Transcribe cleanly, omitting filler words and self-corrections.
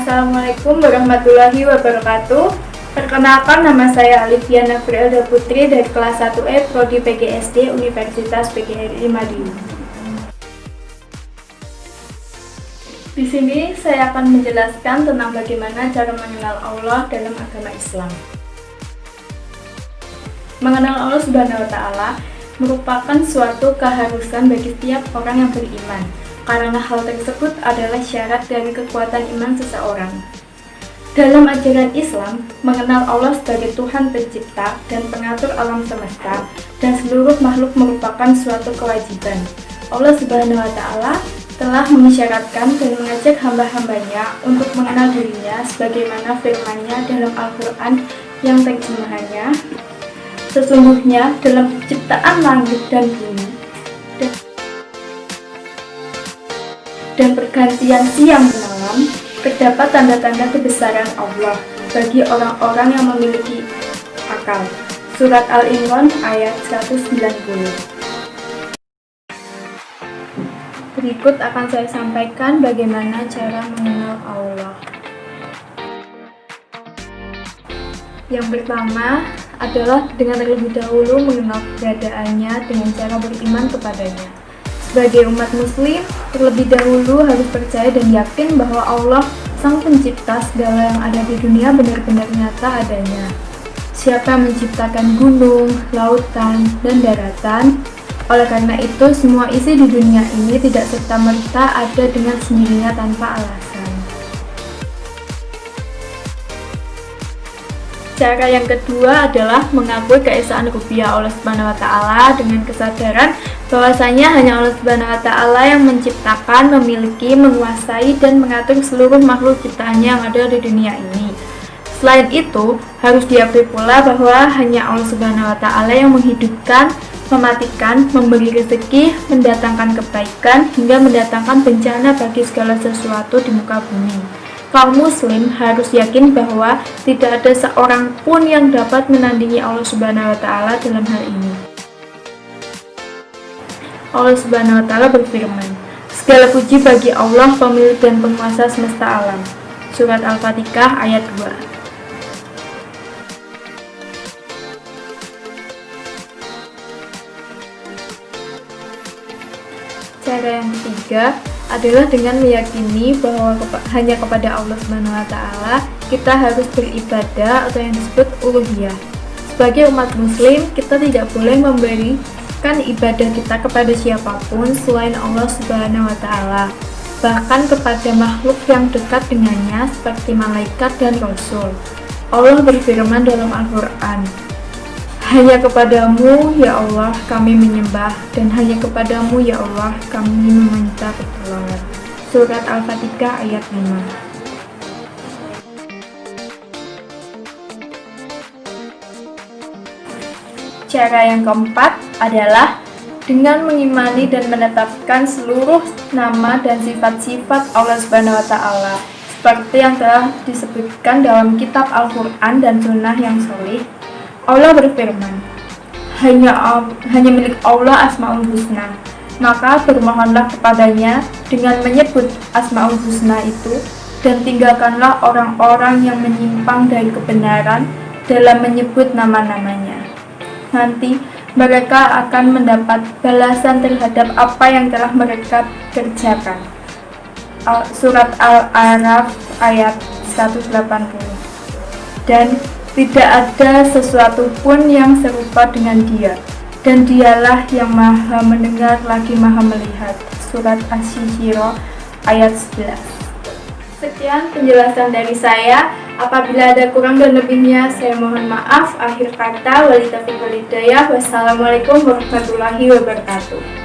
Assalamualaikum warahmatullahi wabarakatuh. Perkenalkan, nama saya Alifiana Frielda Putri dari kelas 1E Prodi PGSD Universitas PGRI Madiun. Di sini saya akan menjelaskan tentang bagaimana cara mengenal Allah dalam agama Islam. Mengenal Allah Subhanahu wa Ta'ala merupakan suatu keharusan bagi setiap orang yang beriman, karena hal tersebut adalah syarat dari kekuatan iman seseorang. Dalam ajaran Islam, mengenal Allah sebagai Tuhan pencipta dan pengatur alam semesta dan seluruh makhluk merupakan suatu kewajiban. Allah Subhanahu wa Ta'ala telah mengisyaratkan dan mengajak hamba-hambanya untuk mengenal dirinya sebagaimana firman-Nya dalam Al-Quran yang terjemahannya, sesungguhnya dalam penciptaan langit dan bumi dan pergantian siang dan malam terdapat tanda-tanda kebesaran Allah bagi orang-orang yang memiliki akal. Surat Al-Imran ayat 190. Berikut akan saya sampaikan bagaimana cara mengenal Allah. Yang pertama adalah dengan terlebih dahulu mengenal keberadaannya dengan cara beriman kepadanya. Sebagai umat muslim, terlebih dahulu harus percaya dan yakin bahwa Allah, Sang Pencipta segala yang ada di dunia, benar-benar nyata adanya. Siapa yang menciptakan gunung, lautan, dan daratan? Oleh karena itu, semua isi di dunia ini tidak serta-merta ada dengan sendirinya tanpa alasan. Cara yang kedua adalah mengakui keesaan rububiyah Allah Subhanahu wa Ta'ala dengan kesadaran bahwasanya hanya Allah Subhanahu wa Ta'ala yang menciptakan, memiliki, menguasai, dan mengatur seluruh makhluk ciptaannya yang ada di dunia ini. Selain itu, harus diakui pula bahwa hanya Allah Subhanahu wa Ta'ala yang menghidupkan, mematikan, memberi rezeki, mendatangkan kebaikan, hingga mendatangkan bencana bagi segala sesuatu di muka bumi. Kaum muslim harus yakin bahwa tidak ada seorang pun yang dapat menandingi Allah Subhanahu wa Ta'ala dalam hal ini. Allah Subhanahu wa Ta'ala berfirman, "Segala puji bagi Allah, pemilik dan penguasa semesta alam." Surat Al-Fatihah ayat 2. Cara yang ketiga adalah dengan meyakini bahwa hanya kepada Allah Subhanahu wa Ta'ala kita harus beribadah atau yang disebut uluhiyah. Sebagai umat muslim, kita tidak boleh memberikan ibadah kita kepada siapapun selain Allah Subhanahu wa Ta'ala, bahkan kepada makhluk yang dekat dengannya seperti malaikat dan rasul. Allah berfirman dalam Al-Quran, "Hanya kepadamu, ya Allah, kami menyembah, dan hanya kepadamu, ya Allah, kami meminta pertolongan." Surat Al-Fatihah ayat 5. Cara yang keempat adalah dengan mengimani dan menetapkan seluruh nama dan sifat-sifat Allah Subhanahu wa Ta'ala, seperti yang telah disebutkan dalam kitab Al-Quran dan Sunnah yang sahih. Allah berfirman, hanya milik Allah Asmaul Husna, maka bermohonlah kepadanya dengan menyebut Asmaul Husna itu, dan tinggalkanlah orang-orang yang menyimpang dari kebenaran dalam menyebut nama-namanya. Nanti mereka akan mendapat balasan terhadap apa yang telah mereka kerjakan. Surat Al-A'raf ayat 180. Dan tidak ada sesuatu pun yang serupa dengan Dia, dan Dialah yang Maha mendengar lagi Maha melihat. Surat Asy-Syura ayat 11. Sekian penjelasan dari saya. Apabila ada kurang dan lebihnya, saya mohon maaf. Akhir kata, wali taufiq wal hidayah. Wassalamualaikum warahmatullahi wabarakatuh.